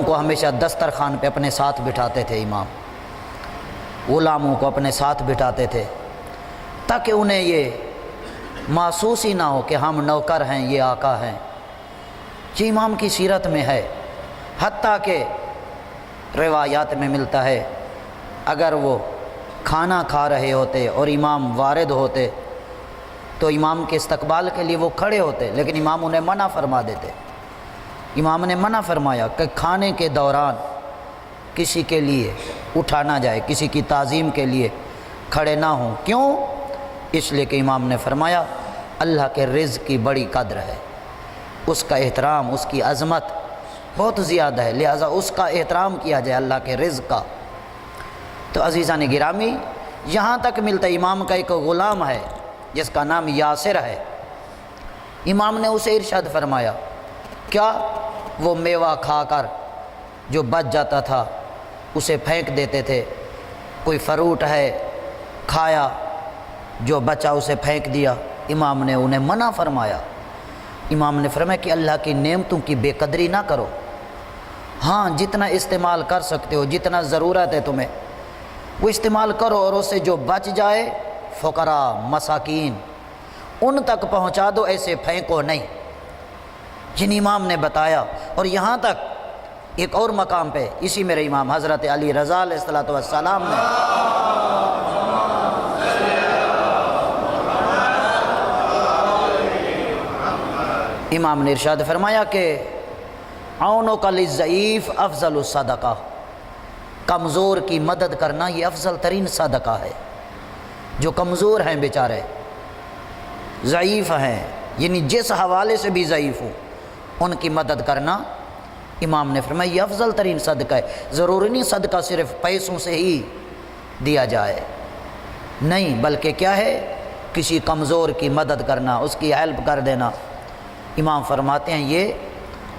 کو ہمیشہ دسترخوان پہ اپنے ساتھ بٹھاتے تھے امام، غلاموں کو اپنے ساتھ بٹھاتے تھے تاکہ انہیں یہ محسوس ہی نہ ہو کہ ہم نوکر ہیں، یہ آقا ہیں۔ یہ امام کی سیرت میں ہے، حتیٰ کہ روایات میں ملتا ہے اگر وہ کھانا کھا رہے ہوتے اور امام وارد ہوتے تو امام کے استقبال کے لیے وہ کھڑے ہوتے، لیکن امام انہیں منع فرما دیتے۔ امام نے منع فرمایا کہ کھانے کے دوران کسی کے لیے اٹھا نہ جائے، کسی کی تعظیم کے لیے کھڑے نہ ہوں۔ کیوں؟ اس لیے کہ امام نے فرمایا اللہ کے رزق کی بڑی قدر ہے، اس کا احترام، اس کی عظمت بہت زیادہ ہے، لہٰذا اس کا احترام کیا جائے، اللہ کے رزق کا۔ تو عزیزان گرامی، یہاں تک ملتا ہے امام کا ایک غلام ہے جس کا نام یاسر ہے، امام نے اسے ارشاد فرمایا کیا وہ میوہ کھا کر جو بچ جاتا تھا اسے پھینک دیتے تھے، کوئی فروٹ ہے کھایا جو بچا اسے پھینک دیا، امام نے انہیں منع فرمایا۔ امام نے فرمایا کہ اللہ کی نعمتوں کی بے قدری نہ کرو، ہاں جتنا استعمال کر سکتے ہو، جتنا ضرورت ہے تمہیں وہ استعمال کرو، اور اس سے جو بچ جائے فقراء مساکین ان تک پہنچا دو، ایسے پھینکو نہیں۔ جن امام نے بتایا، اور یہاں تک ایک اور مقام پہ اسی میرے امام حضرت علی رضا علیہ السلام نے امام نے ارشاد فرمایا کہ عونک للضعیف افضل الصدقہ، کمزور کی مدد کرنا یہ افضل ترین صدقہ ہے۔ جو کمزور ہیں بیچارے، ضعیف ہیں، یعنی جس حوالے سے بھی ضعیف ہوں ان کی مدد کرنا، امام نے فرمایا یہ افضل ترین صدقہ ہے۔ ضروری نہیں صدقہ صرف پیسوں سے ہی دیا جائے، نہیں، بلکہ کیا ہے، کسی کمزور کی مدد کرنا، اس کی ہیلپ کر دینا، امام فرماتے ہیں یہ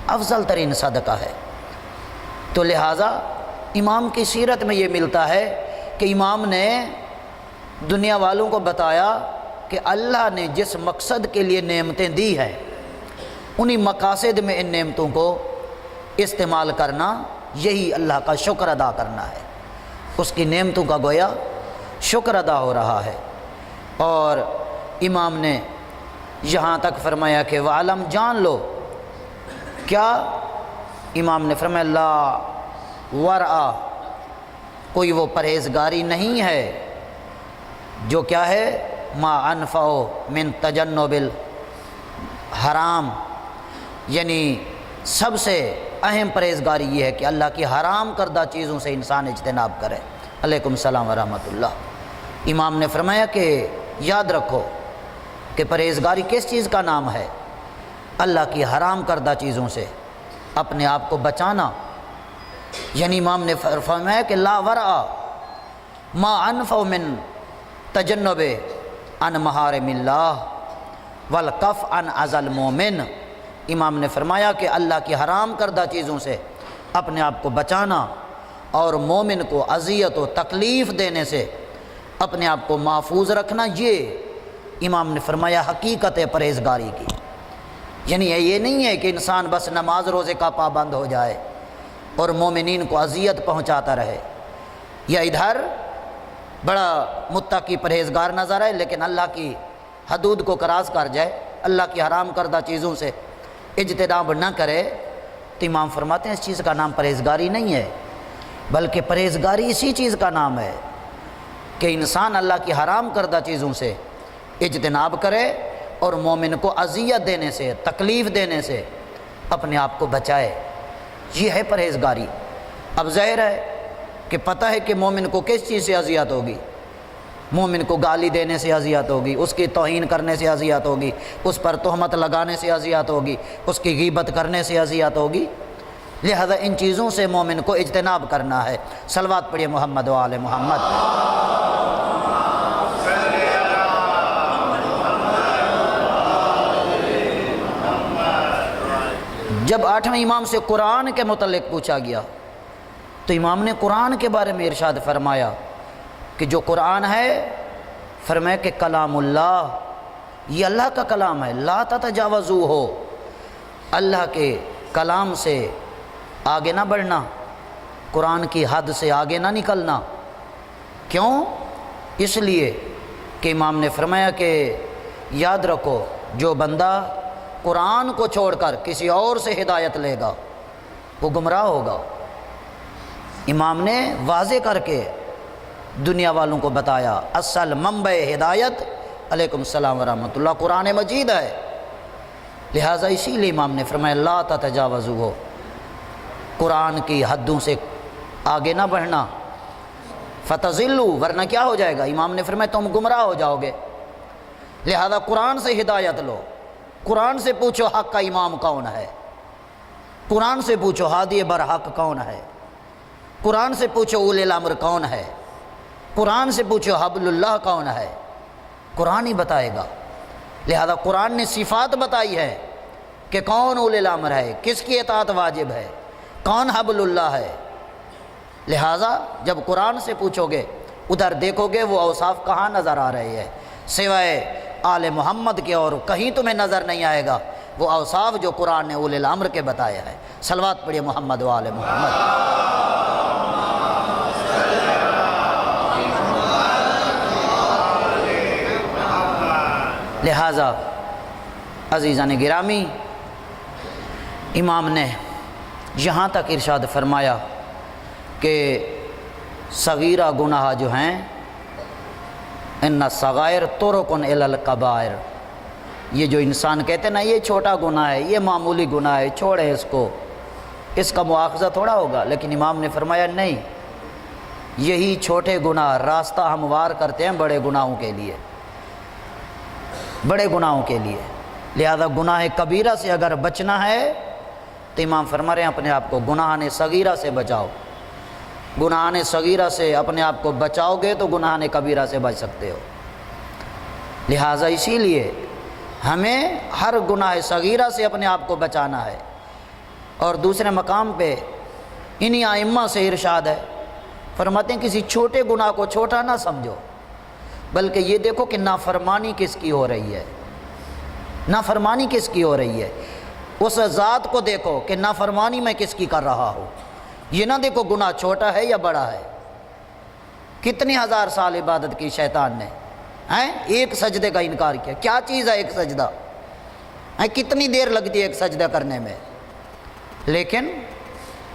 افضل ترین صدقہ ہے۔ تو لہٰذا امام کی سیرت میں یہ ملتا ہے کہ امام نے دنیا والوں کو بتایا کہ اللہ نے جس مقصد کے لیے نعمتیں دی ہیں انہی مقاصد میں ان نعمتوں کو استعمال کرنا، یہی اللہ کا شکر ادا کرنا ہے، اس کی نعمتوں کا گویا شکر ادا ہو رہا ہے۔ اور امام نے یہاں تک فرمایا کہ وعلم، جان لو، کیا؟ امام نے فرمایا لا ورع، کوئی وہ پرہیزگاری نہیں ہے جو کیا ہے ما انفع من تجنب الحرام، یعنی سب سے اہم پرہیزگاری یہ ہے کہ اللہ کی حرام کردہ چیزوں سے انسان اجتناب کرے۔ علیکم السلام ورحمۃ اللہ۔ امام نے فرمایا کہ یاد رکھو کہ پرہیزگاری کس چیز کا نام ہے؟ اللہ کی حرام کردہ چیزوں سے اپنے آپ کو بچانا، یعنی امام نے فرمایا کہ لا ورع ما انفع من تجنب عن محارم اللہ والکف عن اذى المؤمن۔ امام نے فرمایا کہ اللہ کی حرام کردہ چیزوں سے اپنے آپ کو بچانا اور مومن کو اذیت و تکلیف دینے سے اپنے آپ کو محفوظ رکھنا، یہ امام نے فرمایا حقیقت ہے پرہیزگاری کی۔ یعنی یہ نہیں ہے کہ انسان بس نماز روزے کا پابند ہو جائے اور مومنین کو اذیت پہنچاتا رہے، یا ادھر بڑا متقی پرہیزگار نظر آئے لیکن اللہ کی حدود کو کراس کر جائے، اللہ کی حرام کردہ چیزوں سے اجتناب نہ کرے، تو امام فرماتے ہیں اس چیز کا نام پرہیزگاری نہیں ہے، بلکہ پرہیزگاری اسی چیز کا نام ہے کہ انسان اللہ کی حرام کردہ چیزوں سے اجتناب کرے اور مومن کو اذیت دینے سے، تکلیف دینے سے اپنے آپ کو بچائے، یہ ہے پرہیزگاری۔ اب ظاہر ہے کہ پتہ ہے کہ مومن کو کس چیز سے اذیت ہوگی، مومن کو گالی دینے سے اذیت ہوگی، اس کی توہین کرنے سے اذیت ہوگی، اس پر تہمت لگانے سے اذیت ہوگی، اس کی غیبت کرنے سے اذیت ہوگی، لہذا ان چیزوں سے مومن کو اجتناب کرنا ہے۔ صلوات پڑھیے محمد و آل محمد۔ جب 8ویں امام سے قرآن کے متعلق پوچھا گیا تو امام نے قرآن کے بارے میں ارشاد فرمایا کہ جو قرآن ہے، فرمایا کہ کلام اللہ، یہ اللہ کا کلام ہے، لا تتجاوزو ہو، اللہ کے کلام سے آگے نہ بڑھنا، قرآن کی حد سے آگے نہ نکلنا۔ کیوں؟ اس لیے کہ امام نے فرمایا کہ یاد رکھو جو بندہ قرآن کو چھوڑ کر کسی اور سے ہدایت لے گا وہ گمراہ ہوگا۔ امام نے واضح کر کے دنیا والوں کو بتایا اصل منبع ہدایت، علیکم السلام ورحمۃ اللہ، قرآن مجید ہے۔ لہٰذا اسی لیے امام نے فرمایا لا تتجاوزوا، قرآن کی حدوں سے آگے نہ بڑھنا، فتضلوا، ورنہ کیا ہو جائے گا؟ امام نے فرمایا تم گمراہ ہو جاؤ گے۔ لہذا قرآن سے ہدایت لو، قرآن سے پوچھو حق کا امام کون ہے، قرآن سے پوچھو ہادی برحق کون ہے، قرآن سے پوچھو اولی الامر کون ہے، قرآن سے پوچھو حبل اللہ کون ہے، قرآن ہی بتائے گا۔ لہذا قرآن نے صفات بتائی ہے کہ کون اولی الامر ہے، کس کی اطاعت واجب ہے، کون حبل اللہ ہے۔ لہذا جب قرآن سے پوچھو گے ادھر دیکھو گے وہ اوصاف کہاں نظر آ رہے ہیں، سوائے آل محمد کے اور کہیں تمہیں نظر نہیں آئے گا وہ اوصاف جو قرآن نے اولی الامر کے بتایا ہے۔ صلوات پڑھیے محمد و آل محمد۔ لہذا عزیزان گرامی، امام نے یہاں تک ارشاد فرمایا کہ صغیرہ گناہ جو ہیں ان صغائر طرق الی الکبائر، یہ جو انسان کہتے ہیں نا یہ چھوٹا گناہ ہے، یہ معمولی گناہ ہے، چھوڑیں اس کو، اس کا مواخذہ تھوڑا ہوگا، لیکن امام نے فرمایا نہیں، یہی چھوٹے گناہ راستہ ہموار کرتے ہیں بڑے گناہوں کے لیے، بڑے گناہوں کے لیے۔ لہذا گناہ کبیرہ سے اگر بچنا ہے تو امام فرما رہے ہیں اپنے آپ کو گناہ صغیرہ سے بچاؤ، گناہ صغیرہ سے اپنے آپ کو بچاؤ گے تو گناہ کبیرہ سے بچ سکتے ہو۔ لہٰذا اسی لیے ہمیں ہر گناہ صغیرہ سے اپنے آپ کو بچانا ہے۔ اور دوسرے مقام پہ انہی ائمہ سے ارشاد ہے، فرماتے ہیں کسی چھوٹے گناہ کو چھوٹا نہ سمجھو، بلکہ یہ دیکھو کہ نافرمانی کس کی ہو رہی ہے، نافرمانی کس کی ہو رہی ہے، اس ذات کو دیکھو کہ نافرمانی میں کس کی کر رہا ہوں، یہ نہ دیکھو گناہ چھوٹا ہے یا بڑا ہے۔ کتنی ہزار سال عبادت کی شیطان نے، ایک سجدے کا انکار کیا، کیا چیز ہے ایک سجدہ، کتنی دیر لگتی ہے ایک سجدہ کرنے میں، لیکن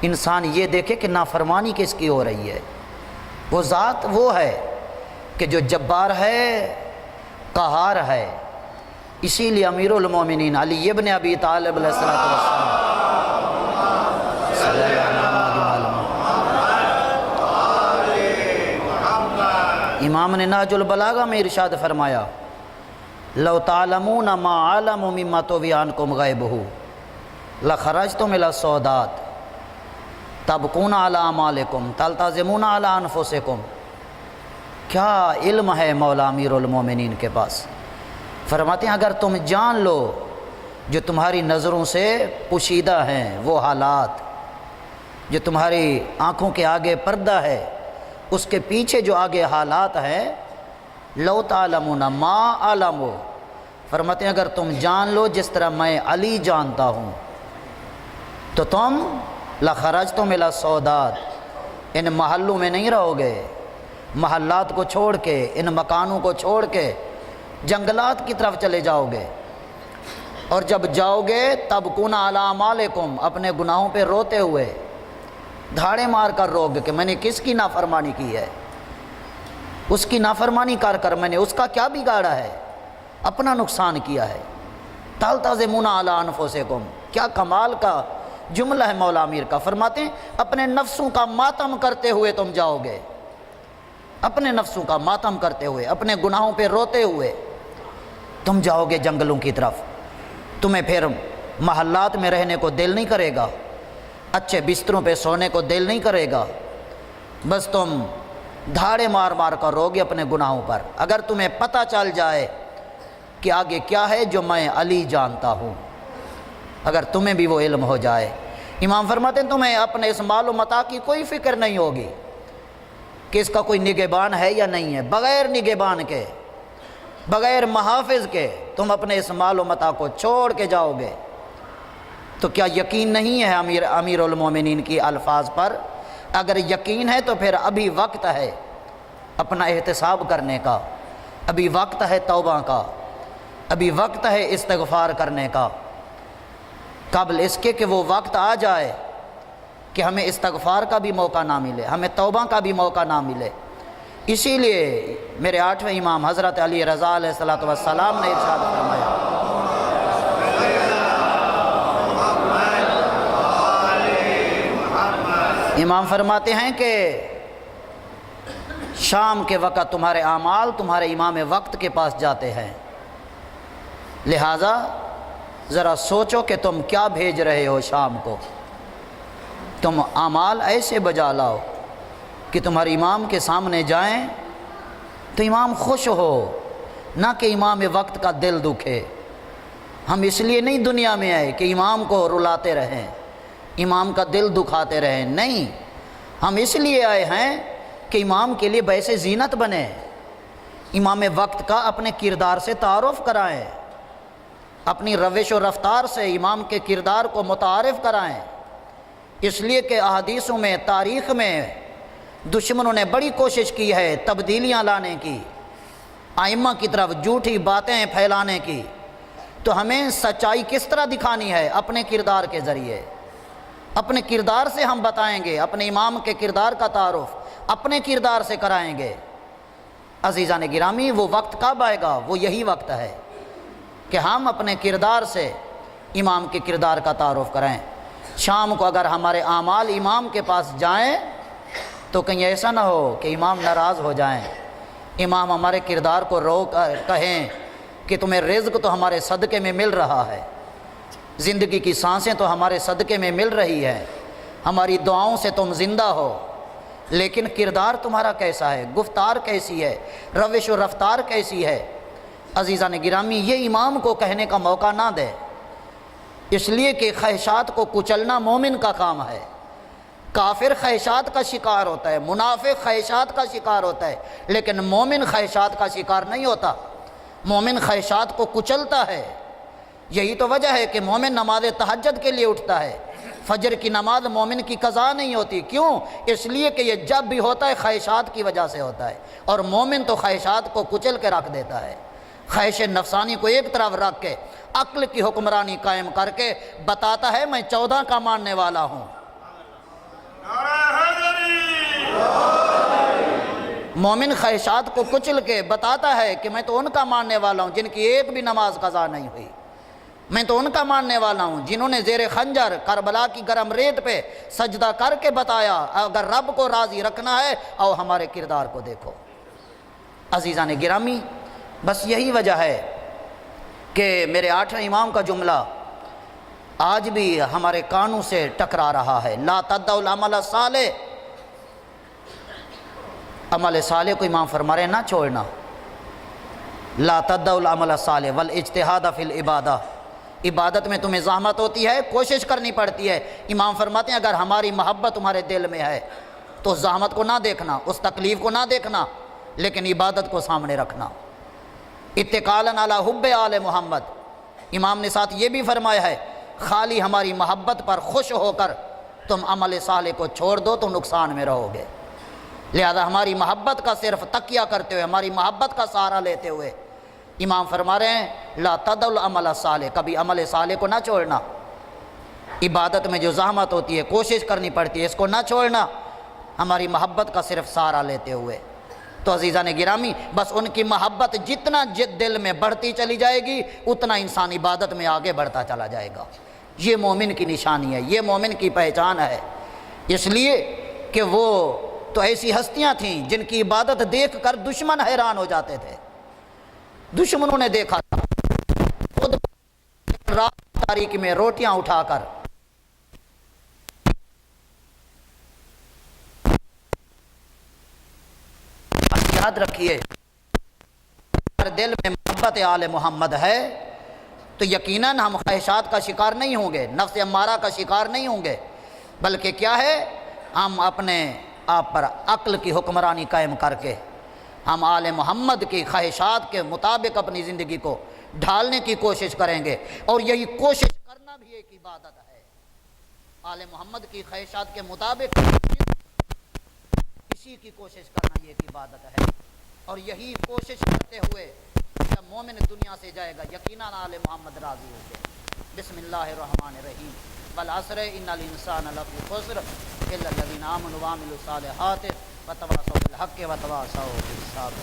انسان یہ دیکھے کہ نافرمانی کس کی ہو رہی ہے۔ وہ ذات وہ ہے کہ جو جبار ہے، قہار ہے۔ اسی لیے امیر المومنین علی ابن ابی طالب علیہ السلام امام نے نہج البلاغہ میں ارشاد فرمایا لو تعلمون ما عالم مما توی عنکم غیبہ لخرجتم الی السودات تبقون علی اعمالکم تلتزمون علی انفسکم۔ کیا علم ہے مولا امیر المومنین کے پاس، فرماتے ہیں اگر تم جان لو جو تمہاری نظروں سے پوشیدہ ہیں، وہ حالات جو تمہاری آنکھوں کے آگے پردہ ہے، اس کے پیچھے جو آگے حالات ہیں، لو تعلمون ما علم، فرماتے ہیں اگر تم جان لو جس طرح میں علی جانتا ہوں تو تم لخرجتم الی السودات، ان محلوں میں نہیں رہو گے، محلات کو چھوڑ کے، ان مکانوں کو چھوڑ کے جنگلات کی طرف چلے جاؤ گے، اور جب جاؤ گے تب کون علی اعمالکم، اپنے گناہوں پہ روتے ہوئے دھاڑے مار کر رو گے کہ میں نے کس کی نافرمانی کی ہے، اس کی نافرمانی کر میں نے اس کا کیا بگاڑا ہے، اپنا نقصان کیا ہے۔ تلتزمون علی انفسکم، کیا کمال کا جملہ ہے مولا امیر کا، فرماتے ہیں اپنے نفسوں کا ماتم کرتے ہوئے تم جاؤ گے، اپنے نفسوں کا ماتم کرتے ہوئے، اپنے گناہوں پہ روتے ہوئے تم جاؤ گے جنگلوں کی طرف، تمہیں پھر محلات میں رہنے کو دل نہیں کرے گا، اچھے بستروں پہ سونے کو دل نہیں کرے گا، بس تم دھاڑے مار مار کر روگے اپنے گناہوں پر، اگر تمہیں پتہ چل جائے کہ آگے کیا ہے جو میں علی جانتا ہوں، اگر تمہیں بھی وہ علم ہو جائے۔ امام فرماتے ہیں تمہیں اپنے اس مال و متاع کی کوئی فکر نہیں ہوگی کہ اس کا کوئی نگہبان ہے یا نہیں ہے، بغیر نگہبان کے، بغیر محافظ کے تم اپنے اس مال و متاع کو چھوڑ کے جاؤ گے، تو کیا یقین نہیں ہے امیر المومنین کی الفاظ پر؟ اگر یقین ہے تو پھر ابھی وقت ہے اپنا احتساب کرنے کا، ابھی وقت ہے توبہ کا، ابھی وقت ہے استغفار کرنے کا، قبل اس کے کہ وہ وقت آ جائے کہ ہمیں استغفار کا بھی موقع نہ ملے، ہمیں توبہ کا بھی موقع نہ ملے۔ اسی لیے میرے 8ویں امام حضرت علی رضا علیہ السلام نے ارشاد فرمایا، امام فرماتے ہیں کہ شام کے وقت تمہارے اعمال تمہارے امام وقت کے پاس جاتے ہیں، لہٰذا ذرا سوچو کہ تم کیا بھیج رہے ہو شام کو۔ تم اعمال ایسے بجا لاؤ کہ تمہارے امام کے سامنے جائیں تو امام خوش ہو، نہ کہ امام وقت کا دل دکھے۔ ہم اس لیے نہیں دنیا میں آئے کہ امام کو رلاتے رہیں، امام کا دل دکھاتے رہیں، نہیں، ہم اس لیے آئے ہیں کہ امام کے لیے باعث زینت بنے، امام وقت کا اپنے کردار سے تعارف کرائیں، اپنی روش و رفتار سے امام کے کردار کو متعارف کرائیں۔ اس لیے کہ احادیثوں میں، تاریخ میں دشمنوں نے بڑی کوشش کی ہے تبدیلیاں لانے کی، ائمہ کی طرف جھوٹی باتیں پھیلانے کی، تو ہمیں سچائی کس طرح دکھانی ہے؟ اپنے کردار کے ذریعے، اپنے کردار سے ہم بتائیں گے، اپنے امام کے کردار کا تعارف اپنے کردار سے کرائیں گے۔ عزیزان گرامی، وہ وقت کب آئے گا؟ وہ یہی وقت ہے کہ ہم اپنے کردار سے امام کے کردار کا تعارف کریں۔ شام کو اگر ہمارے اعمال امام کے پاس جائیں تو کہیں ایسا نہ ہو کہ امام ناراض ہو جائیں، امام ہمارے کردار کو رو کر کہیں کہ تمہیں رزق تو ہمارے صدقے میں مل رہا ہے، زندگی کی سانسیں تو ہمارے صدقے میں مل رہی ہیں، ہماری دعاؤں سے تم زندہ ہو، لیکن کردار تمہارا کیسا ہے، گفتار کیسی ہے، روش و رفتار کیسی ہے؟ عزیزان گرامی، یہ امام کو کہنے کا موقع نہ دے، اس لیے کہ خواہشات کو کچلنا مومن کا کام ہے۔ کافر خواہشات کا شکار ہوتا ہے، منافق خواہشات کا شکار ہوتا ہے، لیکن مومن خواہشات کا شکار نہیں ہوتا، مومن خواہشات کو کچلتا ہے۔ یہی تو وجہ ہے کہ مومن نماز تہجد کے لیے اٹھتا ہے، فجر کی نماز مومن کی قضا نہیں ہوتی، کیوں؟ اس لیے کہ یہ جب بھی ہوتا ہے خواہشات کی وجہ سے ہوتا ہے، اور مومن تو خواہشات کو کچل کے رکھ دیتا ہے، خواہش نفسانی کو ایک طرف رکھ کے عقل کی حکمرانی قائم کر کے بتاتا ہے میں 14 کا ماننے والا ہوں۔ مومن خواہشات کو کچل کے بتاتا ہے کہ میں تو ان کا ماننے والا ہوں جن کی ایک بھی نماز قضا نہیں ہوئی، میں تو ان کا ماننے والا ہوں جنہوں نے زیر خنجر کربلا کی گرم ریت پہ سجدہ کر کے بتایا اگر رب کو راضی رکھنا ہے آؤ ہمارے کردار کو دیکھو۔ عزیزان گرامی، بس یہی وجہ ہے کہ میرے 8ویں امام کا جملہ آج بھی ہمارے کانوں سے ٹکرا رہا ہے، لا تدعوا العمل الصالح، عمل صالح کو امام فرما رہے ہیں نہ چھوڑنا، لا تدعوا العمل الصالح والاجتہاد فی العبادہ، عبادت میں تمہیں زحمت ہوتی ہے، کوشش کرنی پڑتی ہے، امام فرماتے ہیں اگر ہماری محبت تمہارے دل میں ہے تو زحمت کو نہ دیکھنا، اس تکلیف کو نہ دیکھنا، لیکن عبادت کو سامنے رکھنا۔ اتقالاً علی حب آل محمد، امام نے ساتھ یہ بھی فرمایا ہے خالی ہماری محبت پر خوش ہو کر تم عمل صالح کو چھوڑ دو تو نقصان میں رہو گے، لہذا ہماری محبت کا صرف تکیہ کرتے ہوئے، ہماری محبت کا سہارا لیتے ہوئے امام فرما رہے ہیں لا تدعوا العمل الصالح، کبھی عمل صالح کو نہ چھوڑنا، عبادت میں جو زحمت ہوتی ہے، کوشش کرنی پڑتی ہے، اس کو نہ چھوڑنا، ہماری محبت کا صرف سہارا لیتے ہوئے۔ تو عزیزان گرامی، بس ان کی محبت جتنا دل میں بڑھتی چلی جائے گی اتنا انسان عبادت میں آگے بڑھتا چلا جائے گا۔ یہ مومن کی نشانی ہے، یہ مومن کی پہچان ہے، اس لیے کہ وہ تو ایسی ہستیاں تھیں جن کی عبادت دیکھ کر دشمن حیران ہو جاتے تھے، دشمنوں نے دیکھا تھا خود رات تاریکی میں روٹیاں اٹھا کر یاد رکھیے اگر دل میں محبت آل محمد ہے تو یقیناً ہم خواہشات کا شکار نہیں ہوں گے، نفس امارہ کا شکار نہیں ہوں گے، بلکہ کیا ہے ہم اپنے آپ پر عقل کی حکمرانی قائم کر کے ہم آل محمد کی خواہشات کے مطابق اپنی زندگی کو ڈھالنے کی کوشش کریں گے، اور یہی کوشش کرنا بھی ایک عبادت ہے۔ آل محمد کی خواہشات کے مطابق اسی کی کوشش کرنا یہ ایک عبادت ہے، اور یہی کوشش کرتے ہوئے جب مومن دنیا سے جائے گا یقیناً آل محمد راضی ہو گئے۔ بسم اللہ الرحمن الرحیم، والعصر ان الانسان لفی خسر الا الذین آمنوا وعملوا الصالحات وتواصوا بالحق وتواصوا بالصبر۔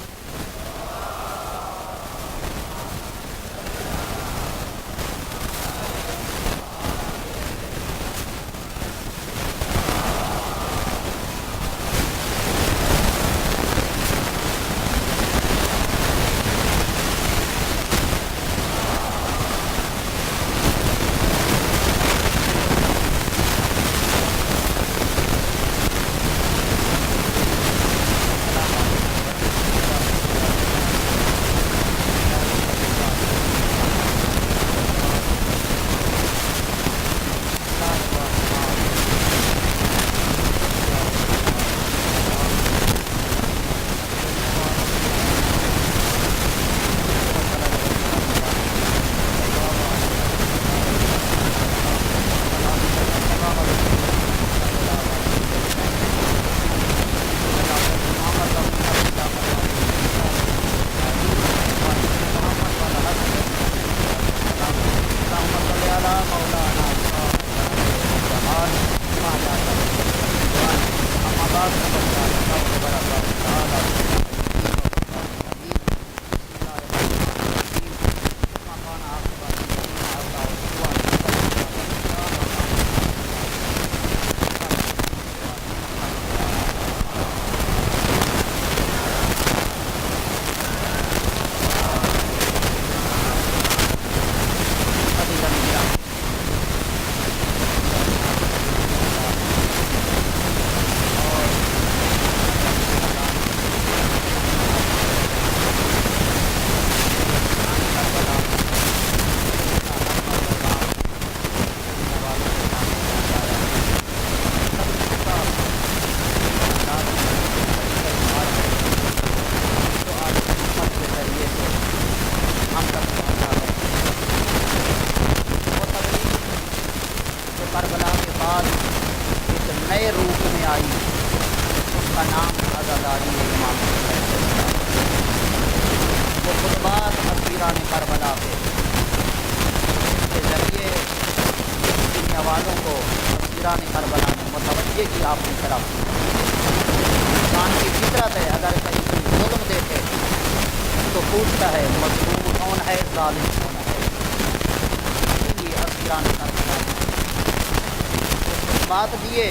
بات دیے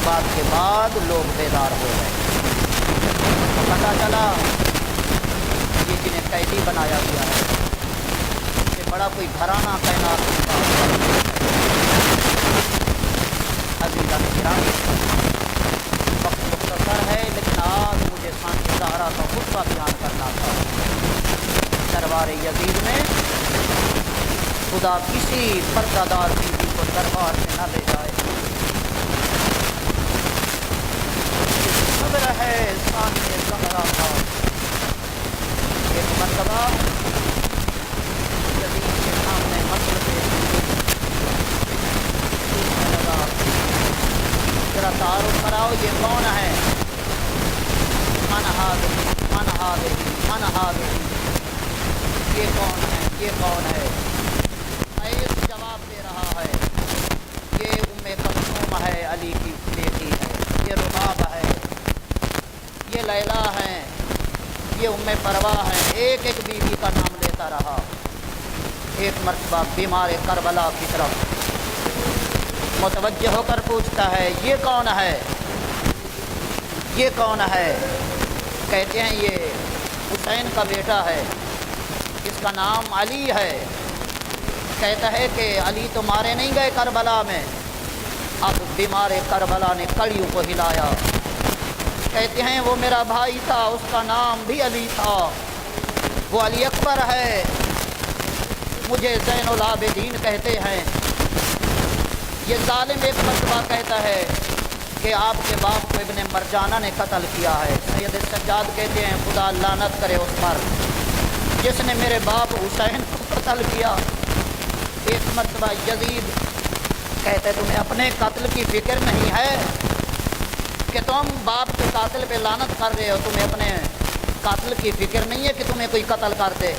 بات کے بعد لوگ بیدار ہو گئے، پتہ چلا یہ جنہیں قیدی بنایا گیا ہے یہ بڑا کوئی گھرانہ تعینات عزیزان گرامی، وقت مختصر ہے لیکن آج مجھے ثانیہ زہرا کا خطبہ بیان کرنا تھا۔ دربار یزید میں خدا کسی پردہ دار بیوی کو دربار میں نہ لے جائے، صبر ہے ثانیہ زہرا کا۔ ایک مرتبہ یزید کے سامنے مسئلہ لگا، ذرا تعارف کراؤ یہ کون ہے؟ من هذه یہ کون ہے، یہ کون ہے؟ قیس جواب دے رہا ہے یہ ام کلثوم ہے، علی کی بیٹی ہے، یہ رباب ہے، یہ لیلا ہیں، یہ ام پروا ہے، ایک ایک بیوی کا نام لیتا رہا۔ ایک مرتبہ بیمار کربلا کی طرف متوجہ ہو کر پوچھتا ہے یہ کون ہے، یہ کون ہے؟ کہتے ہیں یہ حسین کا بیٹا ہے، اس کا نام علی ہے۔ کہتا ہے کہ علی تو مارے نہیں گئے کربلا میں، اب بیمار کربلا نے کڑیوں کو ہلایا۔ کہتے ہیں وہ میرا بھائی تھا، اس کا نام بھی علی تھا، وہ علی اکبر ہے، مجھے زین العابدین کہتے ہیں۔ یہ ظالم ایک مرتبہ کہتا ہے کہ آپ کے باپ کو ابن مرجانہ نے قتل کیا ہے۔ سید سجاد کہتے ہیں خدا لعنت کرے اس پر جس نے میرے باپ حسین کو قتل کیا۔ ایک مرتبہ یزید کہتے تمہیں اپنے قتل کی فکر نہیں ہے کہ تم باپ کے قاتل پہ لعنت کر رہے ہو؟ تمہیں اپنے قاتل کی فکر نہیں ہے کہ تمہیں کوئی قتل کر دے؟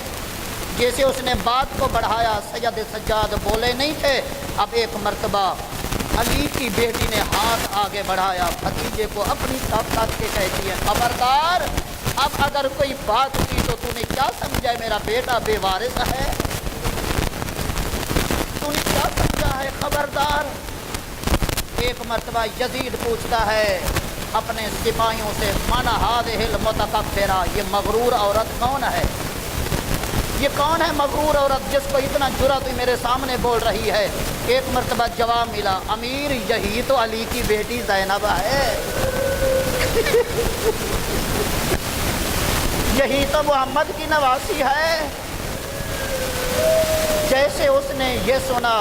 جیسے اس نے بات کو بڑھایا، سید سجاد بولے نہیں تھے، اب ایک مرتبہ علی کی بیٹی نے ہاتھ آگے بڑھایا، بھتیجے کو اپنی طرف کر کے کہتی ہے خبردار، اب اگر کوئی بات کی تو تو نے کیا سمجھا ہے میرا بیٹا بے وارث ہے؟ تو نے کیا سمجھا ہے؟ خبردار۔ ایک مرتبہ یزید پوچھتا ہے اپنے سپاہیوں سے من هذه المتکبرہ، یہ مغرور عورت کون ہے؟ یہ کون ہے مغرور عورت جس کو اتنا جرأت میرے سامنے بول رہی ہے؟ ایک مرتبہ جواب ملا، امیر یہی تو علی کی بیٹی زینب ہے، یہی تو محمد کی نواسی ہے۔ جیسے اس نے یہ سنا،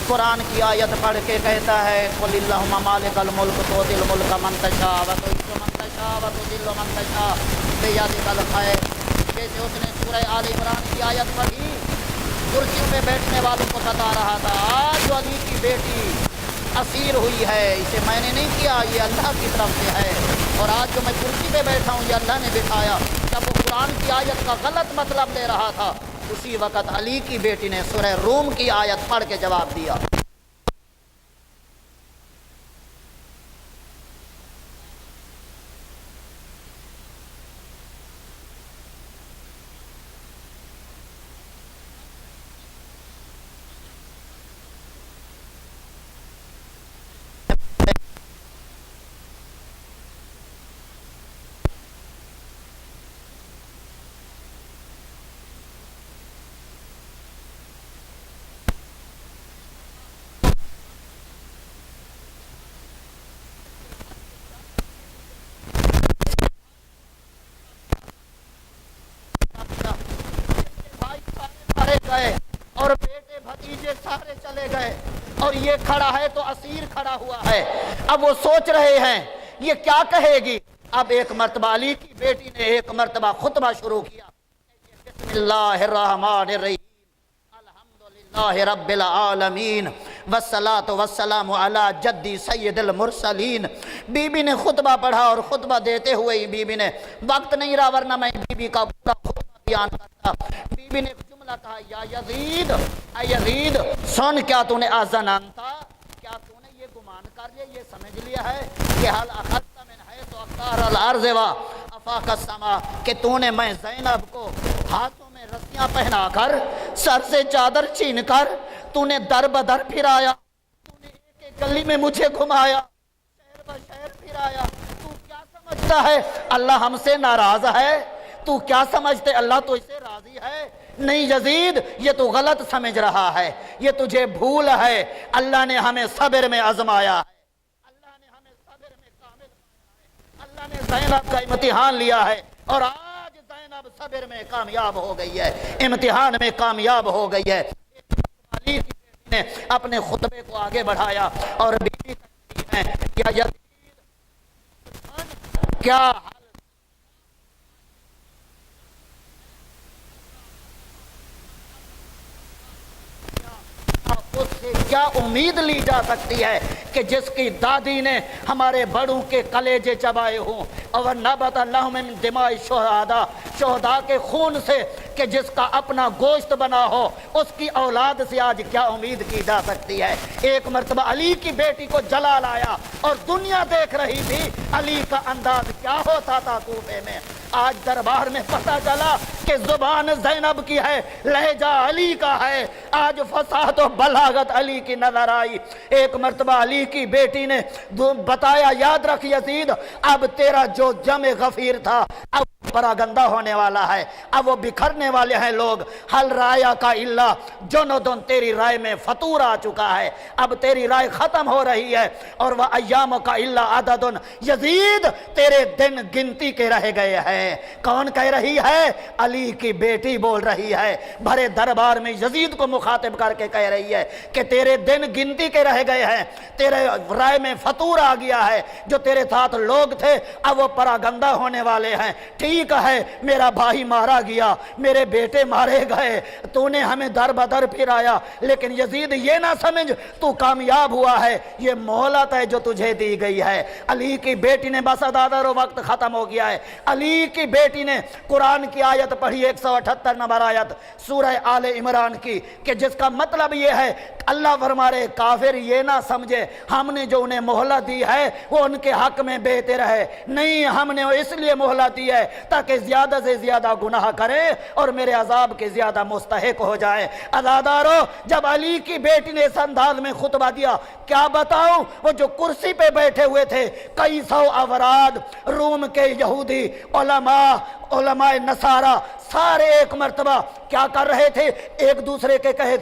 قرآن کی آیت پڑھ کے کہتا ہے قل اللہم مالک الملک تؤتی الملک من تشاء وتعز من تشاء وتذل من تشاء بیدک الخیر۔ جیسے اس نے سورہ آل عمران کی آیت پڑھی، کرسی پہ بیٹھنے والوں کو بتا رہا تھا آج جو علی کی بیٹی اسیر ہوئی ہے، اسے میں نے نہیں کیا، یہ اللہ کی طرف سے ہے، اور آج جو میں کرسی پہ بیٹھا ہوں یہ اللہ نے بٹھایا۔ جب وہ قرآن کی آیت کا غلط مطلب لے رہا تھا، اسی وقت علی کی بیٹی نے سورہ روم کی آیت پڑھ کے جواب دیا۔ گئے اور بیٹے بھتیجے سارے چلے گئے اور یہ کھڑا ہے تو اسیر کھڑا ہوا ہے۔ اب وہ سوچ رہے ہیں یہ کیا کہے گی۔ اب ایک مرتبہ علی کی بیٹی نے ایک مرتبہ خطبہ شروع کیا، بسم اللہ الرحمن الرحیم الحمدللہ رب العالمین والصلاة والسلام علی جدی سید المرسلین۔ بی بی نے خطبہ پڑھا اور خطبہ دیتے ہوئے بی بی نے، وقت نہیں رہا ورنہ میں بی بی کا پورا خطبہ بیان کرتا، بی بی نے کہا یا یزید، اے یزید سن، کیا تو نے آزنانتا، کیا تو نے یہ گمان کر لیا، یہ سمجھ لیا ہے کہ حل اخذت من حیث اقدار الارض و افاق السما، کہ تو نے میں زینب کو ہاتھوں میں رسیاں پہنا کر سر سے چادر چھین کر تو نے در بدر پھرایا، تو نے ایک ایک گلی میں مجھے گھمایا، شہر بشہر پھرایا، تو کیا سمجھتا ہے اللہ ہم سے ناراض ہے؟ تو کیا سمجھتے اللہ تو اسے راضی ہے؟ نہیں یزید، یہ تو غلط سمجھ رہا ہے، یہ تجھے بھول ہے، اللہ نے ہمیں صبر میں آزمایا ہے، اللہ نے ہمیں صبر میں کامل پایا ہے، اللہ نے زینب کا امتحان لیا ہے اور آج زینب صبر میں کامیاب ہو گئی ہے، امتحان میں کامیاب ہو گئی ہے۔ علی کی بیٹی نے اپنے خطبے کو آگے بڑھایا اور بیٹی کہتی ہے یا یزید کیا اس سے کیا امید لی جا سکتی ہے کہ جس کی دادی نے ہمارے بڑوں کے کلیجے چبائے ہوں، اور نبت اللہ من دماء شہداء، شہداء کے خون سے، کہ جس کا اپنا گوشت بنا ہو، اس کی اولاد سے آج کیا امید کی جا سکتی ہے؟ ایک مرتبہ علی کی بیٹی کو جلال آیا اور دنیا دیکھ رہی تھی علی کا انداز کیا ہوتا تھا کوفے میں۔ آج دربار میں پتہ چلا کہ زبان زینب کی ہے، لہجہ علی کا ہے، آج فصاحت و بلاغت علی کی نظر آئی۔ ایک مرتبہ علی کی بیٹی نے بتایا یاد رکھ یزید، اب تیرا جو جمع غفیر تھا اب پراگندہ ہونے والا ہے، اب وہ بکھرنے والے ہیں لوگ، حل رایا کا اللہ جندن، تیری رائے میں فطور آ چکا ہے، اب تیری رائے ختم ہو رہی ہے، اور وہ ایام کا اللہ عددن، یزید تیرے دن گنتی کے رہ گئے ہیں۔ کون کہہ رہی ہے؟ علی کی بیٹی بول رہی ہے، بھرے دربار میں یزید کو مخاطب کر کے کہہ رہی ہے کہ تیرے دن گنتی کے رہ گئے ہیں، تیرے رائے میں فطور آ گیا ہے، جو تیرے ساتھ لوگ تھے اب وہ پراگندہ ہونے والے ہیں۔ ٹھیک ٹھیک ہے میرا بھائی مارا گیا، میرے بیٹے مارے گئے، تو نے ہمیں در بدر پھرایا، لیکن یزید یہ نہ سمجھ تو کامیاب ہوا ہے، یہ مہلت ہے جو تجھے دی گئی ہے۔ علی کی بیٹی نے بس دادر وقت ختم ہو گیا ہے، علی کی بیٹی نے قرآن کی آیت پڑھی 178 نمبر آیت سورہ آل عمران کی، کہ جس کا مطلب یہ ہے اللہ فرما رہے کافر یہ نہ سمجھے ہم نے جو انہیں مہلت دی ہے وہ ان کے حق میں بہتر ہے، نہیں، ہم نے اس لیے مہلت دی ہے تاکہ زیادہ سے زیادہ گناہ کرے اور میرے عذاب کے زیادہ مستحق ہو جائے۔ عزادارو، جب علی کی بیٹی نے اس انداز میں خطبہ دیا، کیا بتاؤں، وہ جو کرسی پہ بیٹھے ہوئے تھے کئی سو افراد، روم کے یہودی، علماء نصارہ، سارے ایک مرتبہ کیا کر رہے تھے، ایک دوسرے کے کہہ رہے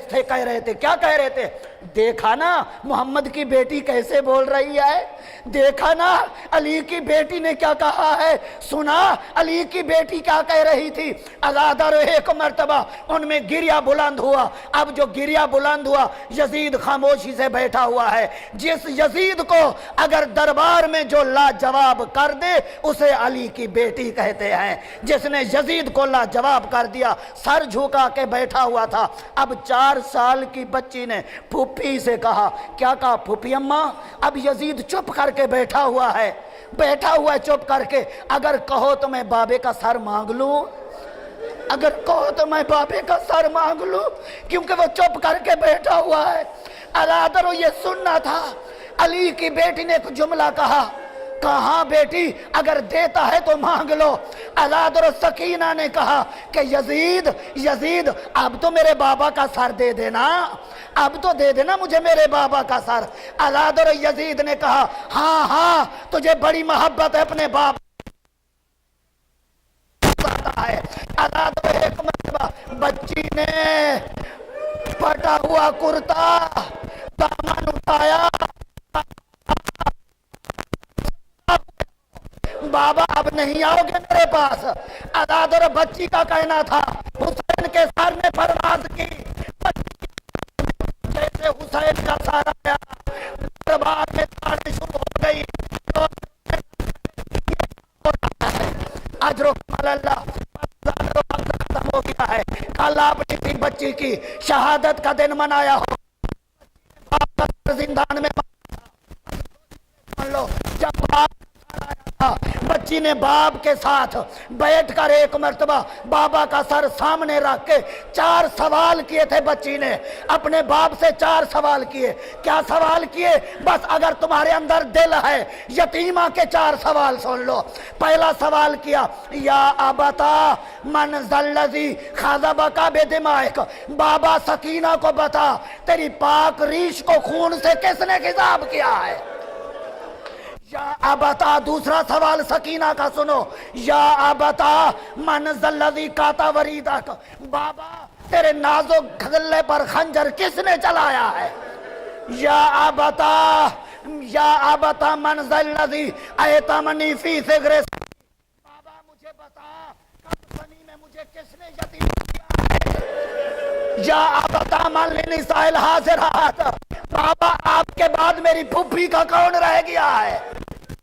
تھے، کیا کہہ رہے تھے؟ دیکھا نا محمد کی بیٹی کیسے بول رہی ہے، دیکھا نا علی کی بیٹی نے کیا کہا ہے، سنا علی کی بیٹی کیا کہہ رہی تھی۔ عزادار ایک مرتبہ ان میں گریہ بلند ہوا، اب جو گریہ بلند ہوا، یزید خاموشی سے بیٹھا ہوا ہے، جس یزید کو اگر دربار میں جو لاجواب کر دے اسے علی کی بیٹی کہتے ہیں، جس نے یزید کو لاجواب کر دیا سر جھکا کے بیٹھا ہوا تھا۔ اب 4 سال کی بچی نے پھوپھی سے کہا، کیا کہا؟ پھوپھی اماں، اب یزید چپ کر کے بیٹھا ہوا ہے چپ کر کے، اگر کہو تو میں بابے کا سر مانگ لوں، اگر کہو تو میں بابے کا سر مانگ لوں، کیونکہ وہ چپ کر کے بیٹھا ہوا ہے۔ عزادارو، یہ سننا تھا۔ علی کی بیٹی نے ایک جملہ کہا، کہاں بیٹی اگر دیتا ہے تو مانگ لو۔ عزادارو، سکینہ نے کہا کہ یزید اب تو میرے بابا کا سر دے دینا، اب تو دے دینا مجھے میرے بابا کا سر۔ عزادارو، یزید نے کہا ہاں تجھے بڑی محبت ہے اپنے باپ ہے۔ عزادارو، ایک مرتبہ بچی نے پھٹا ہوا کرتا دامن اٹھایا، بابا اب نہیں آؤ گے میرے پاس۔ عزادارو، بچی کا کہنا تھا حسین کے سر نے پرواز کی، جیسے حسین کا سر آیا دربار میں تاڑی شروع ہو گئی، اجر و کمال اللہ۔ وقت ختم ہو گیا ہے، کل آپ نے بھی بچی کی شہادت کا دن منایا ہو، باپ کا سر زندان میں مان لو، جب باپ بچی نے باپ کے ساتھ بیٹھ کر ایک مرتبہ بابا کا سر سامنے رکھ کے 4 سوال کیے تھے، بچی نے اپنے باپ سے 4 سوال کیے۔ کیا سوال کیے؟ بس اگر تمہارے اندر دل ہے یتیمہ کے 4 سوال سن لو۔ پہلا سوال کیا، یا ابتا من ذلذی خذبک بدمائک، بابا سکینہ کو بتا تیری پاک ریش کو خون سے کس نے خضاب کیا ہے؟ یا ابتا، دوسرا سوال سکینہ کا سنو، یا ابتا من ذلذی قاطع وریدک، بابا تیرے نازک گلے پر خنجر کس نے چلایا ہے؟ یا ابتا من ذلذی ایتمنی فی ثغر، بابا مجھے بتا کفنی میں مجھے کس نے یتیم کیا ہے؟ یا ابتا من لنساء الحاضرات، بابا آپ کے بعد میری پھوپھی کا کون رہ گیا ہے؟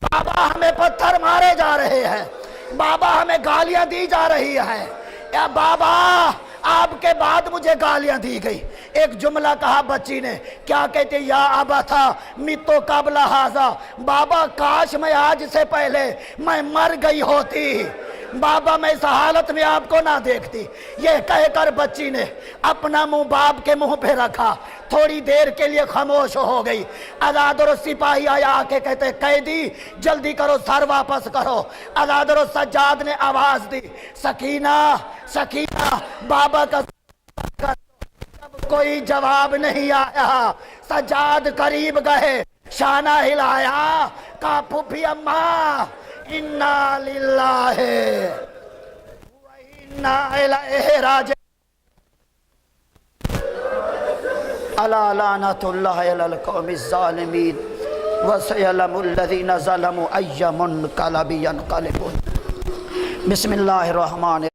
بابا ہمیں پتھر مارے جا رہے ہیں، بابا ہمیں گالیاں دی جا رہی ہیں، یا بابا آپ کے بعد مجھے گالیاں دی گئی۔ ایک جملہ کہا بچی نے، کیا کہتے؟ یا ابتا متو قبل ھذا، بابا کاش میں آج سے پہلے میں مر گئی ہوتی، بابا میں اس حالت میں آپ کو نہ دیکھتی۔ یہ کہہ کر بچی نے اپنا منہ باپ کے منہ پہ رکھا، تھوڑی دیر کے لیے خاموش ہو گئی۔ عزادارو، سپاہی آیا آ کے کہتے قیدی جلدی کرو، سر واپس کرو۔ عزادارو، سجاد نے آواز دی، سکینہ بابا کا جب کوئی جواب نہیں آیا، سجاد قریب گئے، شانہ ہلایا، کہا پھوپھی اماں انا للہ و انا الیہ راجعون، الا لعنۃ اللہ علی القوم الظالمین وسیعلم الذین ظلموا ای منقلب ینقلبون۔ بسم اللہ الرحمن